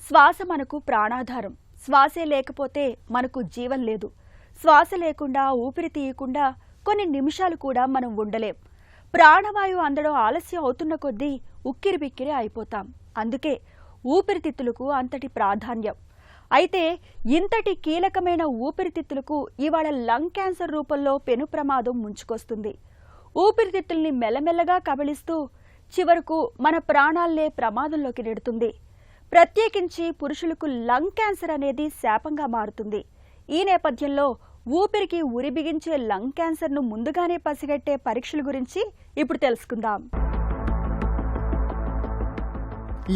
శ్వాస మనకు ప్రాణాధారం. శ్వాసే లేకపోతే మనకు జీవం లేదు. శ్వాస లేకుండా, ఊపిరి తీయకుండా కొన్ని నిమిషాలు కూడా మనం ఉండలేం. ప్రాణవాయువు అందడం ఆలస్యం అవుతున్న కొద్దీ ఉక్కిరిబిక్కిరి అయిపోతాం. అందుకే ఊపిరితిత్తులకు అంతటి ప్రాధాన్యం. అయితే ఇంతటి కీలకమైన ఊపిరితిత్తులకు ఇవాళ లంగ్ క్యాన్సర్ రూపంలో పెను ప్రమాదం ముంచుకొస్తుంది. ఊపిరితిత్తుల్ని మెల్లమెల్లగా కబళిస్తూ చివరకు మన ప్రాణాలనే ప్రమాదంలోకి నెడుతుంది. ప్రత్యేకించి పురుషులకు లంగ్ క్యాన్సర్ అనేది శాపంగా మారుతుంది. ఈ నేపథ్యంలో ఊపిరికి ఉరి బిగించే లంగ్ క్యాన్సర్ను ముందుగానే పసిగట్టే పరీక్షల గురించి ఇప్పుడు తెలుసుకుందాం.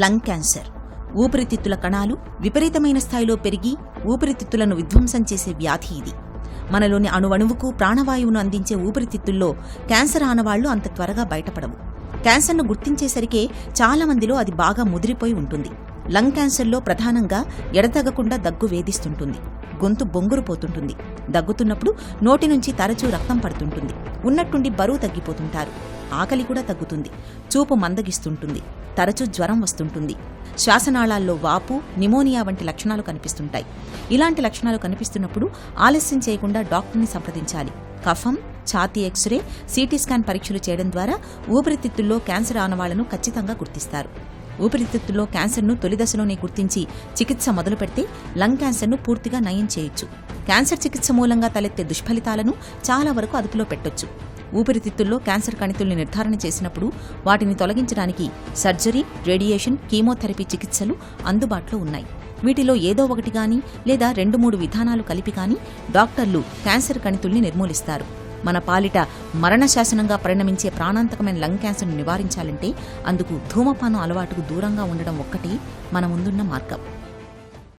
లంగ్ క్యాన్సర్ ఊపిరితిత్తుల కణాలు విపరీతమైన స్థాయిలో పెరిగి ఊపిరితిత్తులను విధ్వంసం చేసే వ్యాధి ఇది. మనలోని అణువణువుకు ప్రాణవాయువును అందించే ఊపిరితిత్తుల్లో క్యాన్సర్ ఆనవాళ్లు అంత త్వరగా బయటపడవు. క్యాన్సర్ను గుర్తించేసరికే చాలా మందిలో అది బాగా ముదిరిపోయి ఉంటుంది. లంగ్ క్యాన్సర్లో ప్రధానంగా ఎడతెగకుండా దగ్గు వేధిస్తుంటుంది. గొంతు బొంగురుపోతుంటుంది. దగ్గుతున్నప్పుడు నోటి నుంచి తరచూ రక్తం పడుతుంటుంది. ఉన్నట్టుండి బరువు తగ్గిపోతుంటారు. ఆకలి కూడా తగ్గుతుంది. చూపు మందగిస్తుంటుంది. తరచూ జ్వరం వస్తుంటుంది. శ్వాసనాళాల్లో వాపు, నిమోనియా వంటి లక్షణాలు కనిపిస్తుంటాయి. ఇలాంటి లక్షణాలు కనిపిస్తున్నప్పుడు ఆలస్యం చేయకుండా డాక్టర్ని సంప్రదించాలి. కఫం, ఛాతీ ఎక్స్రే, సిటీ స్కాన్ పరీక్షలు చేయడం ద్వారా ఊపిరితిత్తుల్లో క్యాన్సర్ ఆనవాళ్లను ఖచ్చితంగా గుర్తిస్తారు. ఊపిరితిత్తుల్లో క్యాన్సర్ను తొలి దశలోనే గుర్తించి చికిత్స మొదలు పెడితే లంగ్ క్యాన్సర్ను పూర్తిగా నయం చేయొచ్చు. క్యాన్సర్ చికిత్స మూలంగా తలెత్తే దుష్ఫలితాలను చాలా వరకు అదుపులో పెట్టొచ్చు. ఊపిరితిత్తుల్లో క్యాన్సర్ కణితుల్ని నిర్ధారణ చేసినప్పుడు వాటిని తొలగించడానికి సర్జరీ, రేడియేషన్, కీమోథెరపీ చికిత్సలు అందుబాటులో ఉన్నాయి. వీటిలో ఏదో ఒకటి గాని లేదా 2-3 విధానాలు కలిపి కానీ డాక్టర్లు క్యాన్సర్ కణితుల్ని నిర్మూలిస్తారు. మన పాలిట మరణశాసనంగా పరిణమించే ప్రాణాంతకమైన లంగ్ క్యాన్సర్ను నివారించాలంటే అందుకు ధూమపానం అలవాటుకు దూరంగా ఉండడం ఒక్కటే మన ముందున్న మార్గం.